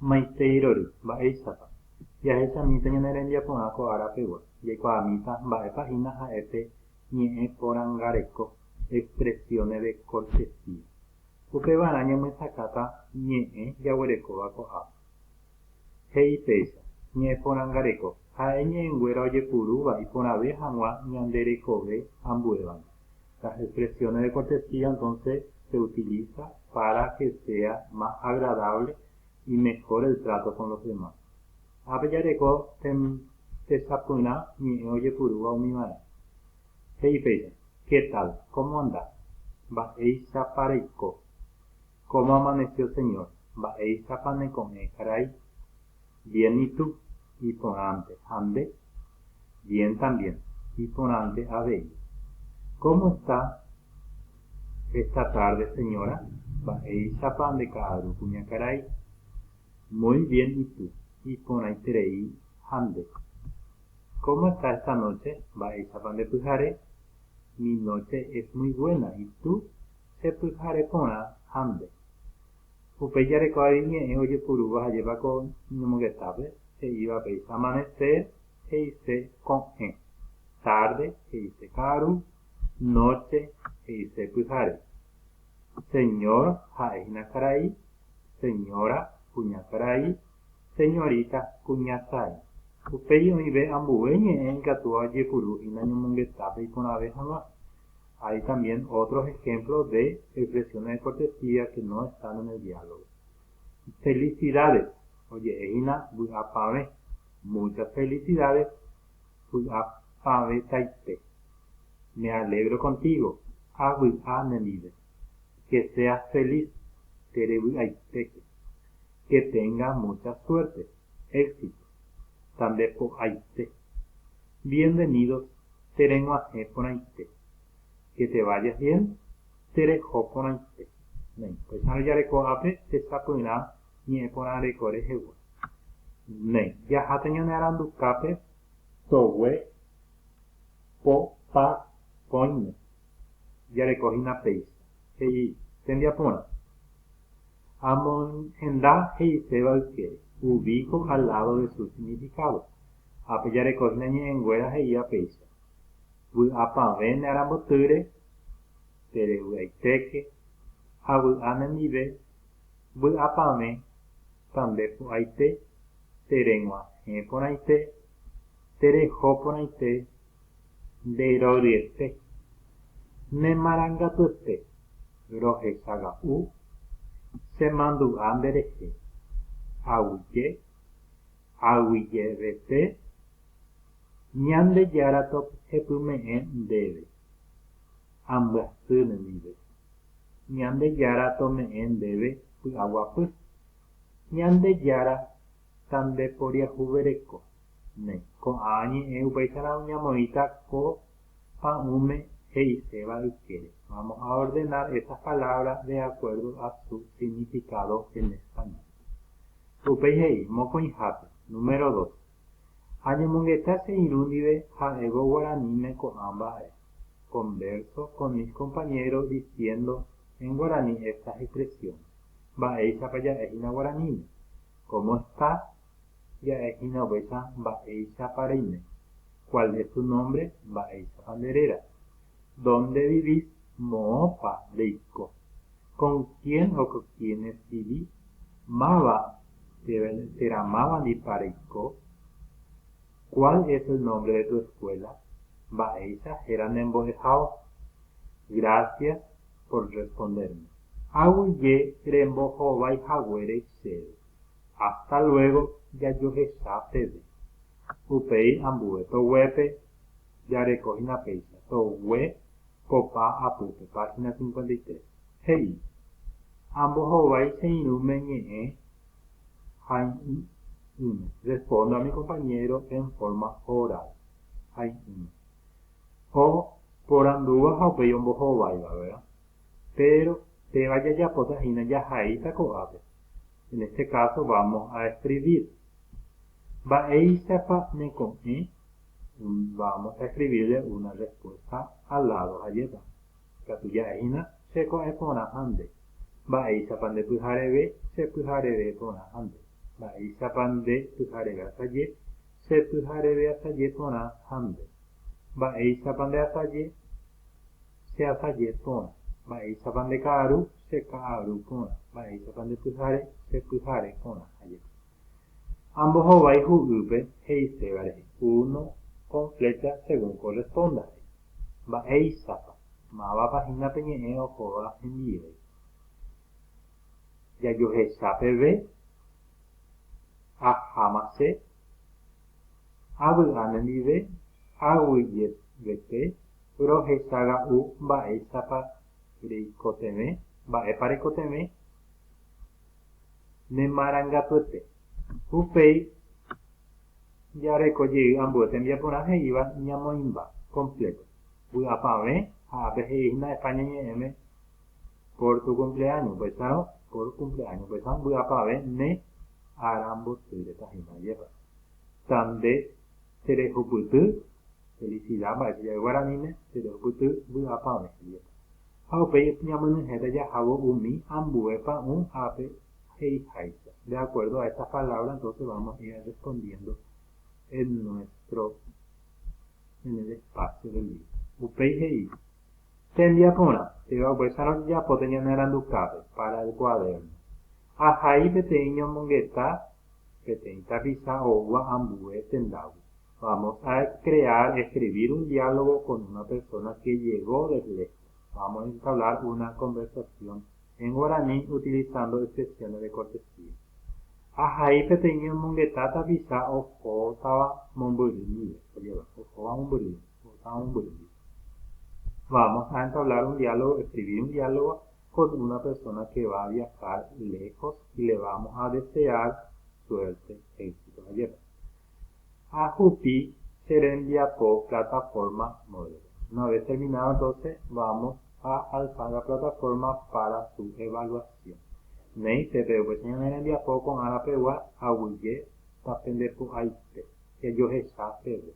Maiteirory, mba'éichapa. Jahechamínte ñane rembiaporã ko'árapegua. Jaikuaamíta mba'épahína ha'épe ñe'ẽ porangareko, expresiones de cortesía. Upevarã ñemysakáta ñe'ẽ jaguerekóva ko'ápe. He'i péicha, ñe'ẽ porangareko. Ha'e ñe'ẽnguéra ojepurúva iporãve hag̃ua ñande rekove ambuévare. Las expresiones de cortesía entonces se utiliza para que sea más agradable y mejor el trato con los demás. Apejareko tesapy'ã ñe'ẽ ojepurúva umívare. He'i péicha, ¿qué tal? ¿Cómo andás? Mba'éichapa reiko. ¿Cómo amaneció señor? Mba'éichapa neko'ẽ karai. Bien, ¿y tú? Iporãnte, ande. Bien también. Iporãnte avei. ¿Cómo está esta tarde, señora? Mba'éichapa ndeka'aru kuñakarai. Muy bien, ¿y tú? Iporãiterei ande. ¿Cómo está esta noche? Mba'éichapa ndepyhare. Mi noche es muy buena, ¿y tú? Sepyhare porã ande. Upéi jareko'águi ñe'ẽ ojepurúva ha jépako ñemongetápe, he'íva péicha amanecer, he'ise ko'ẽ, tarde, he'ise ka'aru, noche, he'ise pyhare. Señor, ha'éhina karai, señora, kuñakarai, señorita, kuñasãi. Upéi oĩve ambue ñe'ẽ ikatu ojepurúhína ñemongetápe iporãve hag̃ua. Hay también otros ejemplos de expresiones de cortesía que no están en el diálogo. Felicidades. Oye, Ejina, Buapave. Muchas felicidades. Buapave taite. Me alegro contigo. Abuanelide. Que seas feliz. Terebuaiteke. Que tengas mucha suerte. Éxito. Tambepo aite. Bienvenidos. Terenguaje por aite. Que te vayas bien, terehoponaite. Pues jareko'ápe tesapy'ã ñe'ẽ porãreko rehegua. Jaháta ñane arandukápe togue po pa koime. Jarekohína péicha. He'i tembiaporã. Amonhenda he'iséva ykére. Ubico al lado de su significado. Ápe jarekohína ñe'ẽnguéra he'íva péicha. Vy'apavẽ ne arambotýre, terevy'aitéke, ha vy'a nendive, vy'apavẽ tambepo'aite, tereg̃uahẽ porãite, tereho porãite, nderoryete, nemarangatuete, rohechaga'u, chemandu'a nderehe, aguyjevete, ñandejára tohepyme'ẽ ndéve, ambyasy nendive. Ñandejára tome'ẽ ndéve py'aguapy. Ñandejára tandeporiahuvereko. Ko'ã ñe'ẽ upéicharã ñamoĩta ko pa'ũme he'iséva ykére. Vamos a ordenar esas palabras de acuerdo a su significado en español. Upéi he'i mokõihápe. Número 2. Añemongeta che irũndive ha'évo guaraníme ko'ã mba'e. Converso con mis compañeros diciendo en guaraní estas expresiones. Mba'éichapa ja'éhína guaraníme. ¿Cómo estás? Ja'éhína upéicha mba'éichapa reime. ¿Cuál es tu nombre? Mba'éichapa nderéra. ¿Dónde vivís? Mo'õpa reiko. ¿Con quién o con quiénes vivís? Máva teramáva ndipa reiko. ¿Cuál es el nombre de tu escuela? Mba'éicha héra nembo'ehao. Gracias por responderme. Aguyje rembohovaihaguére chéve. Hasta luego, jajuhechápeve. Upéi ambue toguépe jarekohína péicha. Togue popa apype. Página 53. He'i. Ambohovái che irũme ñe'ẽ respondo a mi compañero en forma oral. O porandúva ha upéi ombohováiva, ¿verdad? Pero te vaya ya potahína jahaíta ko'ápe. En este caso vamos a escribir. Mba'éichapa neko'ẽ. Vamos a escribirle una respuesta al lado allá. Katuja'éhína cheko'ẽ porã hande. Mba'éichapa ndepyhareve, chepyhareve porã hande. mba'éichapande pyhareve asaje, chepyhareve asaje porã hande. Mba'éichapa ndeasaje, cheasaje porã. Mba'éichapa ndeka'aru, cheka'aru porã. Mba'éichapa ndepyhare, chepyhare porã. Ambohovái hu'ýpe he'iséva rehe. Uno con flecha según corresponda. Mba'éichapa. Máva página peñe'ẽ ohóva hendive. Jajohecha peve, ahámase, avy'a nendive, aguyjevete, rohechaga'u mba'éichapa reikotevẽ, mba'épa reikotevẽ, nemarangatuete. Upéi jarekojey ambue tembiaporã he'íva ñamoĩmba completo. Vy'apavẽ ha ápe he'íhina España ñe'ẽme por tu cumpleaños, paisano, por cumpleaños, paisano, vy'apavẽ ne arambotýretahína jepa. Tande terehupyty, felicidad mba'éicha jave guaraníme, terehupyty vy'apavẽ jepa. Ha upéi ñamynyhẽta jahávo umi ambuépa ápe heiháicha. De acuerdo a estas palabras, entonces vamos a ir respondiendo en el espacio del libro. Upéi he'i. Tembiaporã. Teva upéicharõ japo teñanerandukápe para el cuaderno. Ahai peteĩ ñomongetã peteĩ tapiza ogua ambue tendágui. Vamos a escribir un diálogo con una persona que llegó desde lejos. Vamos a entablar una conversación en guaraní utilizando expresiones de cortesía. Ahai peteĩ ñomongetã tapiza ohótava mombyry. Vamos a entablar un diálogo, escribir un diálogo con una persona que va a viajar lejos y le vamos a desear suerte, éxito. Ahupi serendiapo plataforma modelo. Una vez terminado, entonces vamos a alzar la plataforma para su evaluación. Nei tepe serendiapo con arapegua aguye tapendepo aite. Que yo hecha pebe.